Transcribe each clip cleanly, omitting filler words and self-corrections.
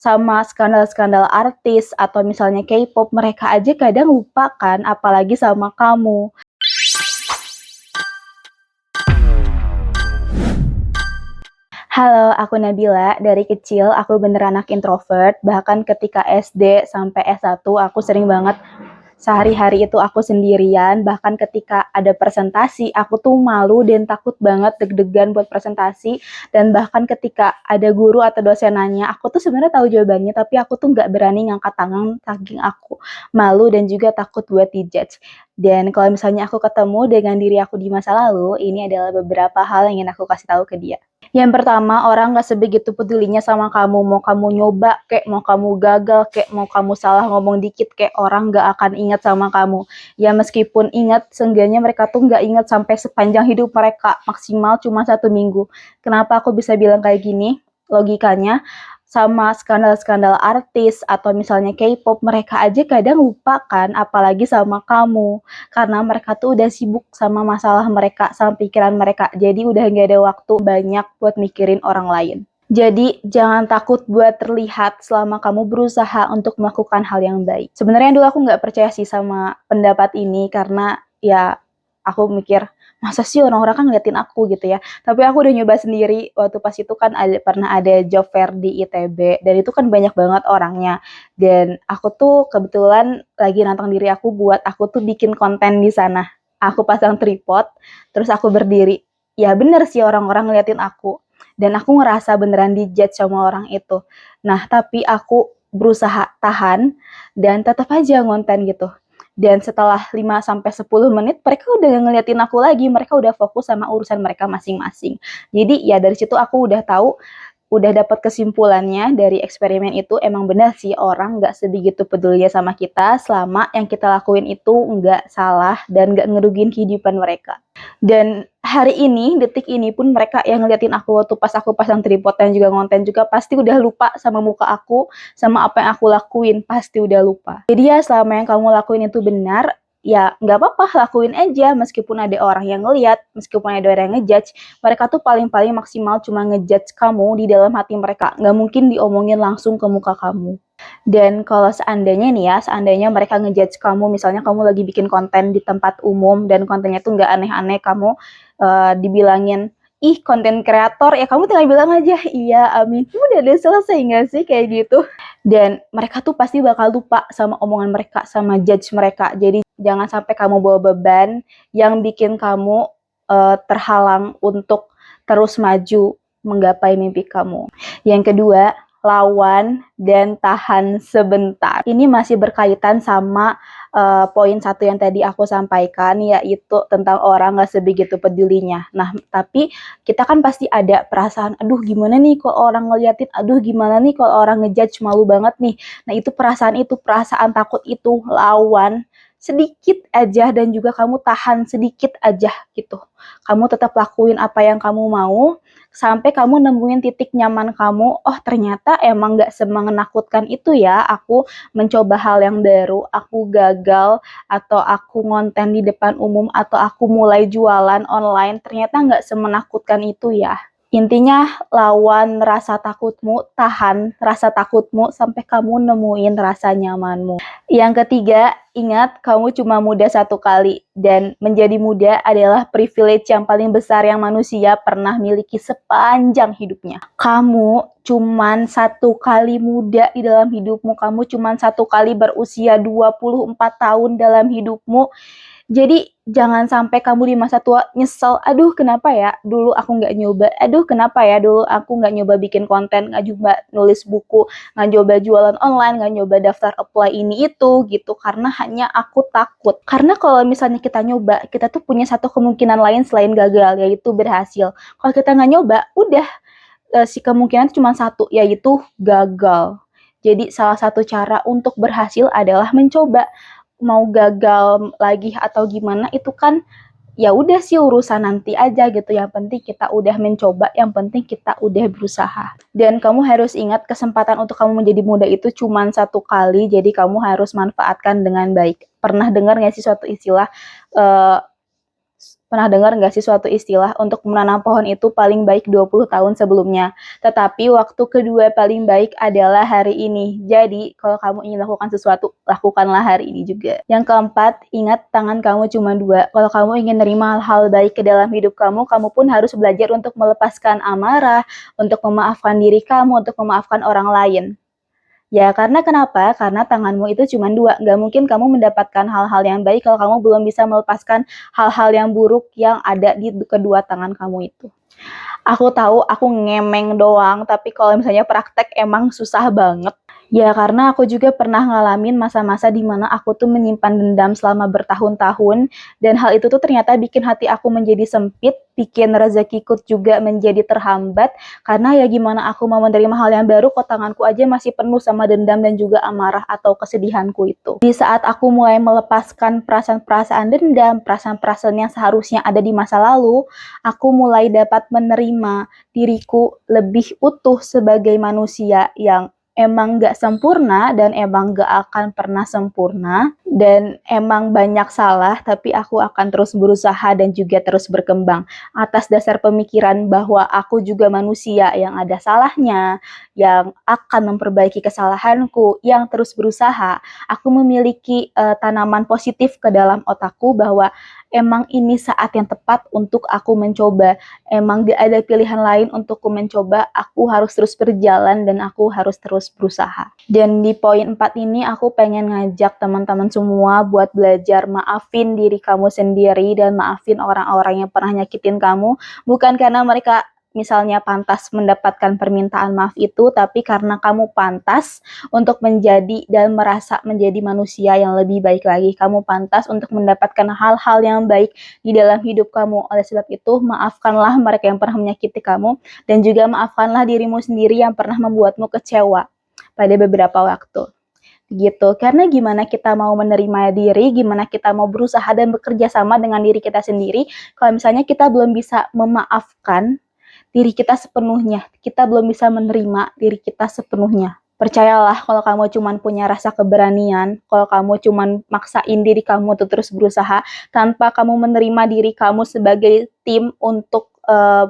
sama skandal-skandal artis atau misalnya K-pop, mereka aja kadang lupa kan, apalagi sama kamu. Halo, aku Nabila. Dari kecil aku bener anak introvert. Bahkan ketika SD sampai S1 aku sering banget sehari-hari itu aku sendirian. Bahkan ketika ada presentasi, aku tuh malu dan takut banget deg-degan buat presentasi. Dan bahkan ketika ada guru atau dosen nanya, aku tuh sebenarnya tahu jawabannya, tapi aku tuh nggak berani ngangkat tangan saking aku malu dan juga takut buat dijudge. Dan kalau misalnya aku ketemu dengan diri aku di masa lalu, ini adalah beberapa hal yang ingin aku kasih tahu ke dia. Yang pertama, orang gak sebegitu pedulinya sama kamu. Mau kamu nyoba kek, mau kamu gagal kek, mau kamu salah ngomong dikit kek, orang gak akan ingat sama kamu. Ya meskipun ingat, seenggaknya mereka tuh gak ingat sampai sepanjang hidup mereka. Maksimal cuma 1 minggu. Kenapa aku bisa bilang kayak gini? Logikanya, sama skandal-skandal artis atau misalnya K-pop, mereka aja kadang lupa kan, apalagi sama kamu. Karena mereka tuh udah sibuk sama masalah mereka, sama pikiran mereka. Jadi udah gak ada waktu banyak buat mikirin orang lain. Jadi jangan takut buat terlihat selama kamu berusaha untuk melakukan hal yang baik. Sebenarnya dulu aku nggak percaya sih sama pendapat ini karena ya aku mikir masa sih orang-orang kan ngeliatin aku gitu ya. Tapi aku udah nyoba sendiri waktu pas itu kan pernah ada job fair di ITB dan itu kan banyak banget orangnya. Dan aku tuh kebetulan lagi nantang diri aku buat aku tuh bikin konten di sana. Aku pasang tripod, terus aku berdiri. Ya bener sih orang-orang ngeliatin aku dan aku ngerasa beneran dijudge sama orang itu. Nah, tapi aku berusaha tahan dan tetap aja ngonten gitu. Dan setelah 5-10 menit mereka udah ngeliatin aku lagi, mereka udah fokus sama urusan mereka masing-masing. Jadi ya dari situ aku udah tahu, udah dapat kesimpulannya dari eksperimen itu emang benar sih orang nggak sebegitu pedulinya sama kita selama yang kita lakuin itu nggak salah dan nggak ngerugiin kehidupan mereka. Dan hari ini, detik ini pun mereka yang ngeliatin aku waktu pas aku pasang tripod dan juga ngonten juga pasti udah lupa sama muka aku, sama apa yang aku lakuin, pasti udah lupa. Jadi ya selama yang kamu lakuin itu benar, ya nggak apa-apa, lakuin aja meskipun ada orang yang ngeliat, meskipun ada orang yang ngejudge, mereka tuh paling-paling maksimal cuma ngejudge kamu di dalam hati mereka, nggak mungkin diomongin langsung ke muka kamu. Dan kalau seandainya nih ya, seandainya mereka ngejudge kamu, misalnya kamu lagi bikin konten di tempat umum dan kontennya tuh nggak aneh-aneh, kamu dibilangin, ih konten kreator, ya kamu tinggal bilang aja, iya amin, udah deh selesai nggak sih kayak gitu. Dan mereka tuh pasti bakal lupa sama omongan mereka, sama judge mereka. Jadi jangan sampai kamu bawa beban yang bikin kamu terhalang untuk terus maju menggapai mimpi kamu. Yang kedua, lawan dan tahan sebentar. Ini masih berkaitan sama poin 1 yang tadi aku sampaikan, yaitu tentang orang gak sebegitu pedulinya. Nah, tapi kita kan pasti ada perasaan, aduh gimana nih kalau orang ngeliatin, aduh gimana nih kalau orang ngejudge, malu banget nih. Nah, itu perasaan takut itu, lawan sedikit aja dan juga kamu tahan sedikit aja gitu. Kamu tetap lakuin apa yang kamu mau, sampai kamu nemuin titik nyaman kamu, oh ternyata emang gak semenakutkan itu ya, aku mencoba hal yang baru, aku gagal, atau aku ngonten di depan umum, atau aku mulai jualan online, ternyata gak semenakutkan itu ya. Intinya lawan rasa takutmu, tahan rasa takutmu sampai kamu nemuin rasa nyamanmu. Yang ketiga, ingat kamu cuma muda 1 kali dan menjadi muda adalah privilege yang paling besar yang manusia pernah miliki sepanjang hidupnya. Kamu cuma 1 kali muda di dalam hidupmu, kamu cuma 1 kali berusia 24 tahun dalam hidupmu. Jadi jangan sampai kamu di masa tua nyesel, aduh kenapa ya dulu aku nggak nyoba, aduh kenapa ya dulu aku nggak nyoba bikin konten, nggak nyoba nulis buku, nggak nyoba jualan online, nggak nyoba daftar apply ini itu gitu, karena hanya aku takut. Karena kalau misalnya kita nyoba, kita tuh punya satu kemungkinan lain selain gagal, yaitu berhasil. Kalau kita nggak nyoba, udah si kemungkinan cuma 1, yaitu gagal. Jadi salah satu cara untuk berhasil adalah mencoba. Mau gagal lagi atau gimana itu kan ya udah sih urusan nanti aja gitu. Yang penting kita udah mencoba, yang penting kita udah berusaha. Dan kamu harus ingat kesempatan untuk kamu menjadi muda itu cuma 1 kali, jadi kamu harus manfaatkan dengan baik. Pernah dengar nggak sih suatu istilah Pernah dengar nggak sih suatu istilah untuk menanam pohon itu paling baik 20 tahun sebelumnya, tetapi waktu kedua paling baik adalah hari ini. Jadi, kalau kamu ingin lakukan sesuatu, lakukanlah hari ini juga. Yang keempat, ingat tangan kamu cuma dua. Kalau kamu ingin nerima hal baik ke dalam hidup kamu, kamu pun harus belajar untuk melepaskan amarah, untuk memaafkan diri kamu, untuk memaafkan orang lain. Ya, karena kenapa? Karena tanganmu itu cuma dua. Nggak mungkin kamu mendapatkan hal-hal yang baik kalau kamu belum bisa melepaskan hal-hal yang buruk yang ada di kedua tangan kamu itu. Aku tahu aku ngemeng doang, tapi kalau misalnya praktek emang susah banget. Ya, karena aku juga pernah ngalamin masa-masa di mana aku tuh menyimpan dendam selama bertahun-tahun, dan hal itu tuh ternyata bikin hati aku menjadi sempit, bikin rezekiku juga menjadi terhambat, karena ya gimana aku mau menerima hal yang baru kok tanganku aja masih penuh sama dendam dan juga amarah atau kesedihanku itu. Di saat aku mulai melepaskan perasaan-perasaan dendam, perasaan-perasaan yang seharusnya ada di masa lalu, aku mulai dapat menerima diriku lebih utuh sebagai manusia yang emang gak sempurna dan emang gak akan pernah sempurna dan emang banyak salah, tapi aku akan terus berusaha dan juga terus berkembang atas dasar pemikiran bahwa aku juga manusia yang ada salahnya, yang akan memperbaiki kesalahanku, yang terus berusaha. Aku memiliki tanaman positif ke dalam otakku bahwa emang ini saat yang tepat untuk aku mencoba. Emang gak ada pilihan lain untukku mencoba, aku harus terus berjalan dan aku harus terus berusaha. Dan di poin 4 ini aku pengen ngajak teman-teman semua buat belajar maafin diri kamu sendiri dan maafin orang-orang yang pernah nyakitin kamu, bukan karena mereka misalnya pantas mendapatkan permintaan maaf itu, tapi karena kamu pantas untuk menjadi dan merasa menjadi manusia yang lebih baik lagi. Kamu pantas untuk mendapatkan hal-hal yang baik di dalam hidup kamu. Oleh sebab itu, maafkanlah mereka yang pernah menyakiti kamu, dan juga maafkanlah dirimu sendiri yang pernah membuatmu kecewa pada beberapa waktu. Gitu, karena gimana kita mau menerima diri, gimana kita mau berusaha dan bekerja sama dengan diri kita sendiri, kalau misalnya kita belum bisa memaafkan diri kita sepenuhnya, kita belum bisa menerima diri kita sepenuhnya. Percayalah, kalau kamu cuman punya rasa keberanian, kalau kamu cuman maksain diri kamu untuk terus berusaha, tanpa kamu menerima diri kamu sebagai tim untuk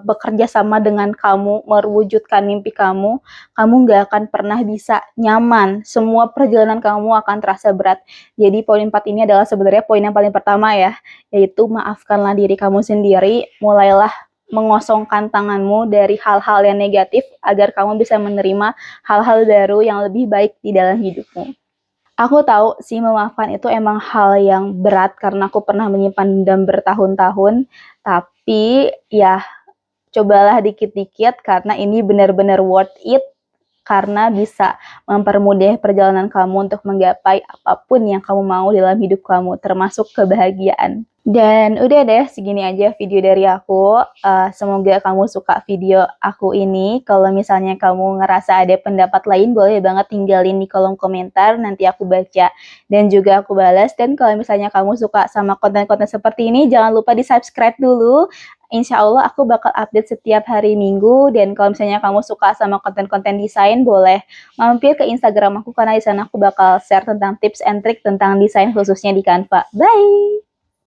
bekerja sama dengan kamu, mewujudkan mimpi kamu nggak akan pernah bisa nyaman. Semua perjalanan kamu akan terasa berat. Jadi poin 4 ini adalah sebenarnya poin yang paling pertama ya, yaitu maafkanlah diri kamu sendiri, mulailah mengosongkan tanganmu dari hal-hal yang negatif agar kamu bisa menerima hal-hal baru yang lebih baik di dalam hidupmu. Aku tahu sih memaafkan itu emang hal yang berat karena aku pernah menyimpan dendam bertahun-tahun, tapi ya cobalah dikit-dikit karena ini benar-benar worth it, karena bisa mempermudah perjalanan kamu untuk menggapai apapun yang kamu mau dalam hidup kamu, termasuk kebahagiaan. Dan udah deh, segini aja video dari aku. Semoga kamu suka video aku ini. Kalau misalnya kamu ngerasa ada pendapat lain, boleh banget tinggalin di kolom komentar, nanti aku baca dan juga aku balas. Dan kalau misalnya kamu suka sama konten-konten seperti ini, jangan lupa di-subscribe dulu. Insya Allah aku bakal update setiap hari Minggu, dan kalau misalnya kamu suka sama konten-konten desain, boleh mampir ke Instagram aku karena di sana aku bakal share tentang tips and trik tentang desain khususnya di Canva. Bye!